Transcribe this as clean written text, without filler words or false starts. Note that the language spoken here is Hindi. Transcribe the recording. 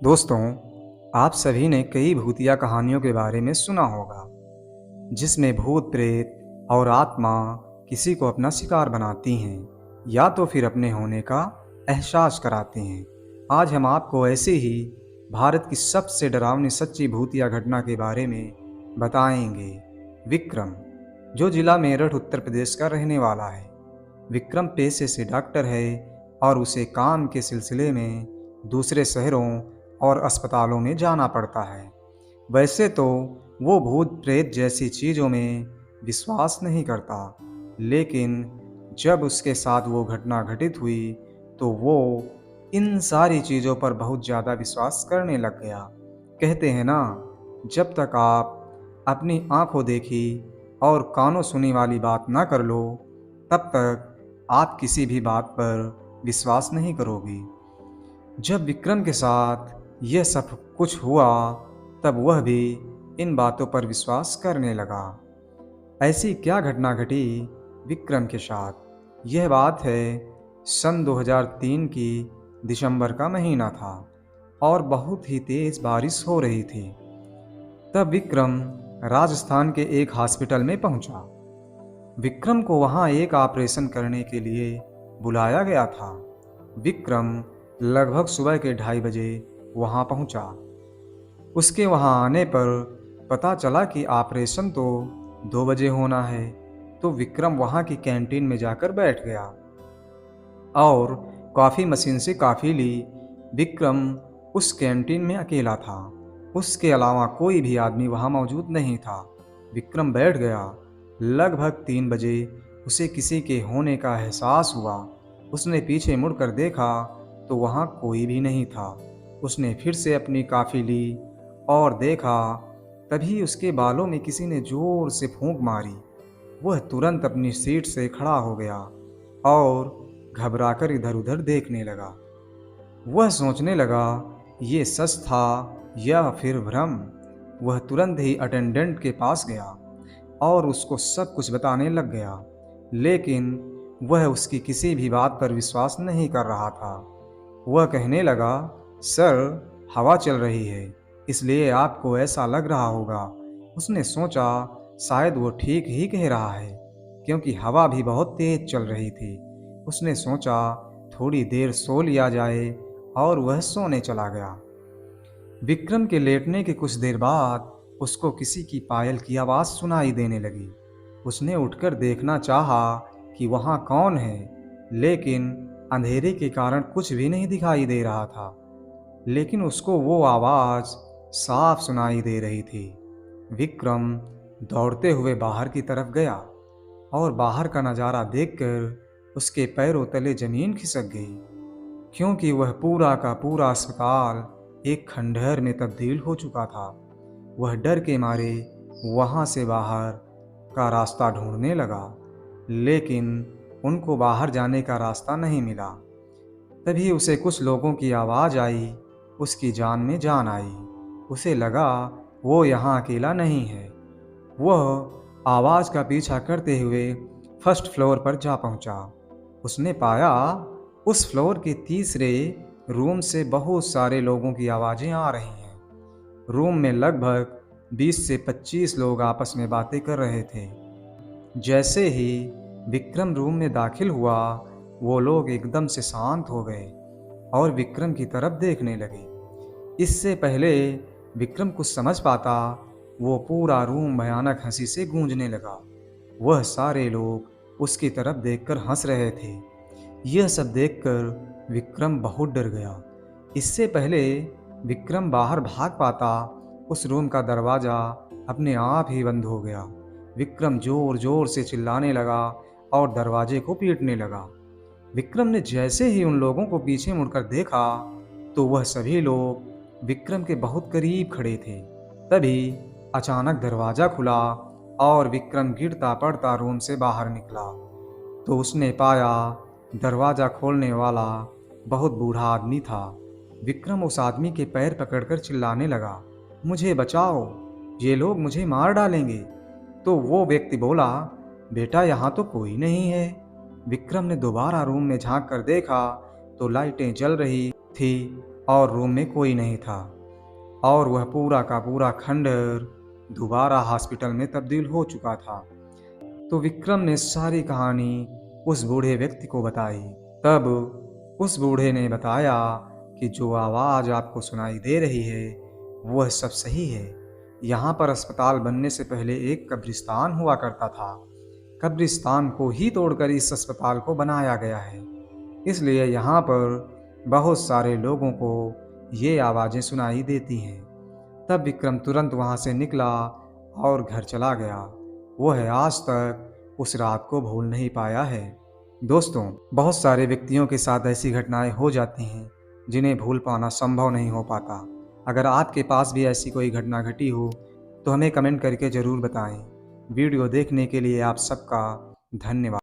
दोस्तों, आप सभी ने कई भूतिया कहानियों के बारे में सुना होगा, जिसमें भूत प्रेत और आत्मा किसी को अपना शिकार बनाती हैं या तो फिर अपने होने का एहसास कराती हैं। आज हम आपको ऐसे ही भारत की सबसे डरावनी सच्ची भूतिया घटना के बारे में बताएंगे। विक्रम, जो जिला मेरठ उत्तर प्रदेश का रहने वाला है। विक्रम पेशे से डॉक्टर है और उसे काम के सिलसिले में दूसरे शहरों और अस्पतालों में जाना पड़ता है। वैसे तो वो भूत प्रेत जैसी चीज़ों में विश्वास नहीं करता, लेकिन जब उसके साथ वो घटना घटित हुई तो वो इन सारी चीज़ों पर बहुत ज़्यादा विश्वास करने लग गया। कहते हैं ना, जब तक आप अपनी आंखों देखी और कानों सुनी वाली बात ना कर लो, तब तक आप किसी भी बात पर विश्वास नहीं करोगी। जब विक्रम के साथ यह सब कुछ हुआ, तब वह भी इन बातों पर विश्वास करने लगा। ऐसी क्या घटना घटी विक्रम के साथ? यह बात है, सन 2003 की दिसंबर का महीना था और बहुत ही तेज बारिश हो रही थी। तब विक्रम राजस्थान के एक हॉस्पिटल में पहुंचा। विक्रम को वहां एक ऑपरेशन करने के लिए बुलाया गया था। विक्रम लगभग सुबह के 2:30 बजे वहां पहुंचा। उसके वहां आने पर पता चला कि ऑपरेशन तो 2 बजे होना है, तो विक्रम वहां की कैंटीन में जाकर बैठ गया और कॉफ़ी मशीन से कॉफ़ी ली। विक्रम उस कैंटीन में अकेला था, उसके अलावा कोई भी आदमी वहां मौजूद नहीं था। विक्रम बैठ गया। लगभग 3 बजे उसे किसी के होने का एहसास हुआ। उसने पीछे मुड़कर देखा तो वहाँ कोई भी नहीं था। उसने फिर से अपनी कॉफ़ी ली और देखा, तभी उसके बालों में किसी ने ज़ोर से फूंक मारी। वह तुरंत अपनी सीट से खड़ा हो गया और घबराकर इधर उधर देखने लगा। वह सोचने लगा, ये सच था या फिर भ्रम। वह तुरंत ही अटेंडेंट के पास गया और उसको सब कुछ बताने लग गया, लेकिन वह उसकी किसी भी बात पर विश्वास नहीं कर रहा था। वह कहने लगा, सर, हवा चल रही है, इसलिए आपको ऐसा लग रहा होगा। उसने सोचा शायद वो ठीक ही कह रहा है, क्योंकि हवा भी बहुत तेज चल रही थी। उसने सोचा थोड़ी देर सो लिया जाए और वह सोने चला गया। विक्रम के लेटने के कुछ देर बाद उसको किसी की पायल की आवाज़ सुनाई देने लगी। उसने उठकर देखना चाहा कि वहाँ कौन है, लेकिन अंधेरे के कारण कुछ भी नहीं दिखाई दे रहा था। लेकिन उसको वो आवाज़ साफ सुनाई दे रही थी। विक्रम दौड़ते हुए बाहर की तरफ गया और बाहर का नज़ारा देखकर उसके पैरों तले ज़मीन खिसक गई, क्योंकि वह पूरा का पूरा अस्पताल एक खंडहर में तब्दील हो चुका था। वह डर के मारे वहाँ से बाहर का रास्ता ढूंढने लगा, लेकिन उनको बाहर जाने का रास्ता नहीं मिला। तभी उसे कुछ लोगों की आवाज़ आई। उसकी जान में जान आई। उसे लगा वो यहाँ अकेला नहीं है। वह आवाज़ का पीछा करते हुए फर्स्ट फ्लोर पर जा पहुँचा। उसने पाया उस फ्लोर के तीसरे रूम से बहुत सारे लोगों की आवाज़ें आ रही हैं। रूम में लगभग 20 से 25 लोग आपस में बातें कर रहे थे। जैसे ही विक्रम रूम में दाखिल हुआ, वो लोग एकदम से शांत हो गए और विक्रम की तरफ देखने लगे। इससे पहले विक्रम कुछ समझ पाता, वो पूरा रूम भयानक हंसी से गूंजने लगा। वह सारे लोग उसकी तरफ देखकर हंस रहे थे। यह सब देखकर विक्रम बहुत डर गया। इससे पहले विक्रम बाहर भाग पाता, उस रूम का दरवाज़ा अपने आप ही बंद हो गया। विक्रम ज़ोर ज़ोर से चिल्लाने लगा और दरवाजे को पीटने लगा। विक्रम ने जैसे ही उन लोगों को पीछे मुड़कर देखा, तो वह सभी लोग विक्रम के बहुत करीब खड़े थे। तभी अचानक दरवाज़ा खुला और विक्रम गिरता पड़ता रूम से बाहर निकला, तो उसने पाया दरवाज़ा खोलने वाला बहुत बूढ़ा आदमी था। विक्रम उस आदमी के पैर पकड़कर चिल्लाने लगा, मुझे बचाओ, ये लोग मुझे मार डालेंगे। तो वो व्यक्ति बोला, बेटा, यहाँ तो कोई नहीं है। विक्रम ने दोबारा रूम में झांक कर देखा तो लाइटें जल रही थी और रूम में कोई नहीं था और वह पूरा का पूरा खंडहर दोबारा हॉस्पिटल में तब्दील हो चुका था। तो विक्रम ने सारी कहानी उस बूढ़े व्यक्ति को बताई। तब उस बूढ़े ने बताया कि जो आवाज़ आपको सुनाई दे रही है वह सब सही है। यहाँ पर अस्पताल बनने से पहले एक कब्रिस्तान हुआ करता था। कब्रिस्तान को ही तोड़कर इस अस्पताल को बनाया गया है, इसलिए यहाँ पर बहुत सारे लोगों को ये आवाज़ें सुनाई देती हैं। तब विक्रम तुरंत वहाँ से निकला और घर चला गया। वह आज तक उस रात को भूल नहीं पाया है। दोस्तों, बहुत सारे व्यक्तियों के साथ ऐसी घटनाएं हो जाती हैं जिन्हें भूल पाना संभव नहीं हो पाता। अगर आपके पास भी ऐसी कोई घटना घटी हो तो हमें कमेंट करके ज़रूर बताएं। वीडियो देखने के लिए आप सबका धन्यवाद।